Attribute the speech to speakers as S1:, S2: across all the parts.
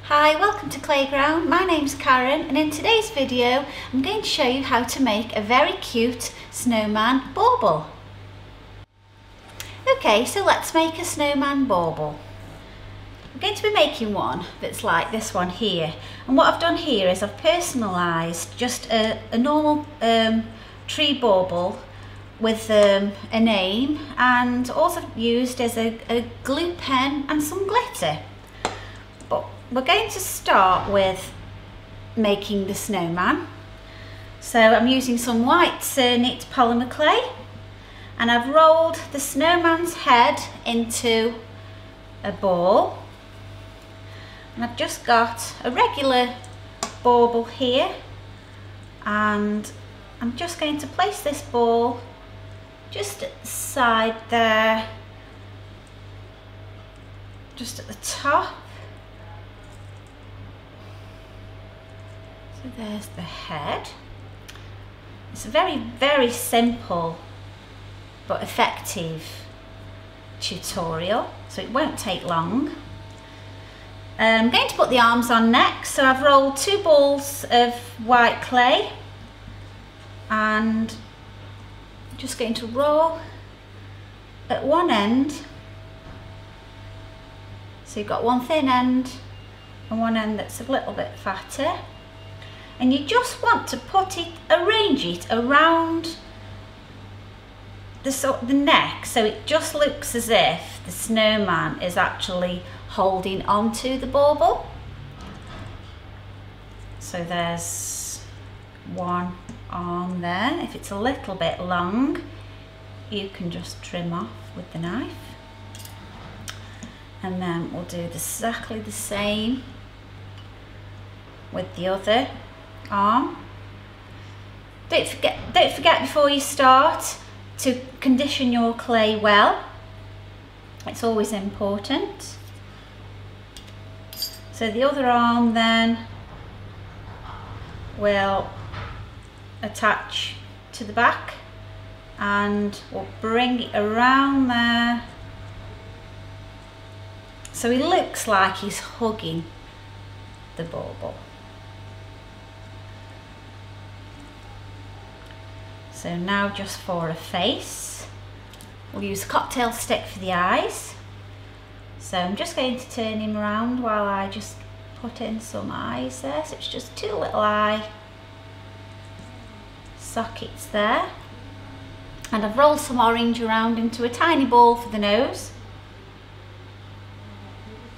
S1: Hi, welcome to Playground. My name's Karen and in today's video I'm going to show you how to make a very cute snowman bauble. Okay, so let's make a snowman bauble. I'm going to be making one that's like this one here, and what I've done here is I've personalised just a normal tree bauble with a name, and also used as a glue pen and some glitter. But we're going to start with making the snowman. So I'm using some white cernit polymer clay, and I've rolled the snowman's head into a ball, and I've just got a regular bauble here, and I'm just going to place this ball just at the side there, just at the top. So there's the head. It's a very simple but effective tutorial, so it won't take long. I'm going to put the arms on next, so I've rolled 2 balls of white clay, and I'm just going to roll at one end. So you've got one thin end and one end that's a little bit fatter. And you just want to arrange it around the neck, so it just looks as if the snowman is actually holding onto the bauble. So there's one arm there. If it's a little bit long, you can just trim off with the knife. And then we'll do exactly the same with the other arm. Don't forget before you start to condition your clay well. It's always important. So the other arm then will attach to the back, and we'll bring it around there so he looks like he's hugging the bauble. So now just for a face, we'll use a cocktail stick for the eyes. So I'm just going to turn him around while I just put in some eyes there. So it's just 2 little eye sockets there. And I've rolled some orange around into a tiny ball for the nose.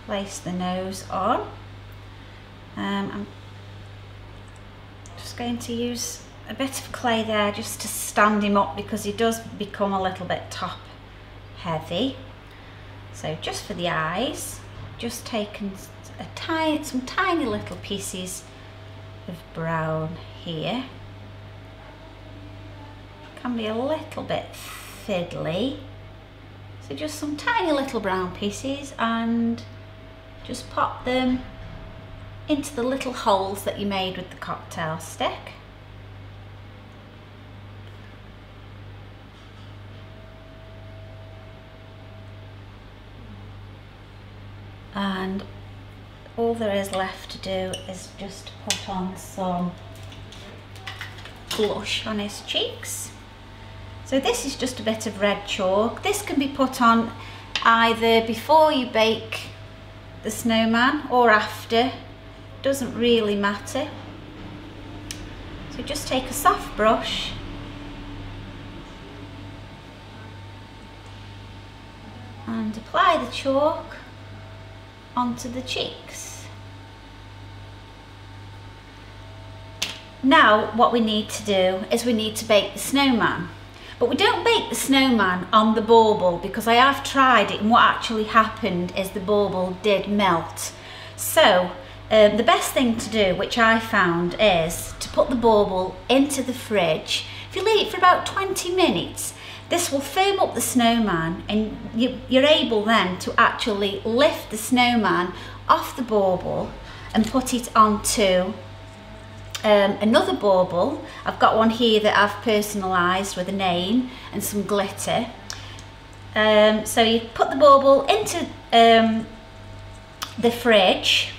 S1: Place the nose on. I'm just going to use a bit of clay there just to stand him up, because he does become a little bit top heavy. So just for the eyes, just taken some tiny little pieces of brown here. Can be a little bit fiddly, so just some tiny little brown pieces, and just pop them into the little holes that you made with the cocktail stick. And all there is left to do is just put on some blush on his cheeks. So this is just a bit of red chalk. This can be put on either before you bake the snowman or after, doesn't really matter. So just take a soft brush and apply the chalk onto the cheeks. Now what we need to do is we need to bake the snowman, but we don't bake the snowman on the bauble, because I have tried it and what actually happened is the bauble did melt. So the best thing to do, which I found, is to put the bauble into the fridge. If you leave it for about 20 minutes, this will firm up the snowman, and you're able then to actually lift the snowman off the bauble and put it onto another bauble. I've got one here that I've personalised with a name and some glitter. So you put the bauble into the fridge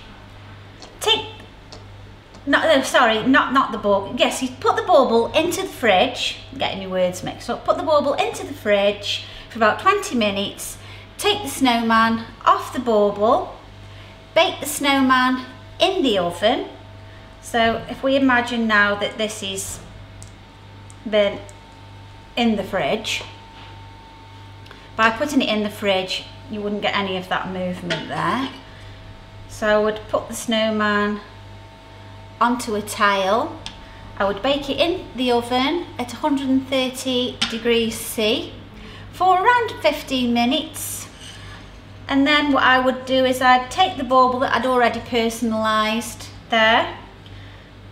S1: not the bauble. Yes, you put the bauble into the fridge. I'm getting your words mixed up. Put the bauble into the fridge for about 20 minutes. Take the snowman off the bauble. Bake the snowman in the oven. So if we imagine now that this is been in the fridge, by putting it in the fridge, you wouldn't get any of that movement there. So I would put the snowman onto a tile. I would bake it in the oven at 130 degrees C for around 15 minutes. And then what I would do is I'd take the bauble that I'd already personalised there,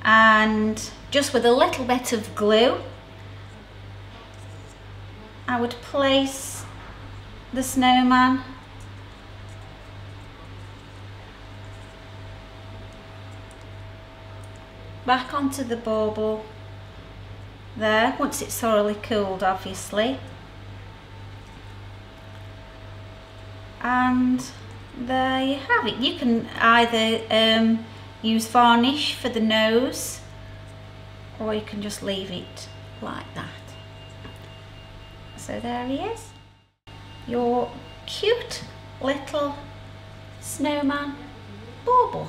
S1: and just with a little bit of glue, I would place the snowman back onto the bauble there, once it's thoroughly cooled obviously, and there you have it. You can either use varnish for the nose, or you can just leave it like that. So there he is, your cute little snowman bauble.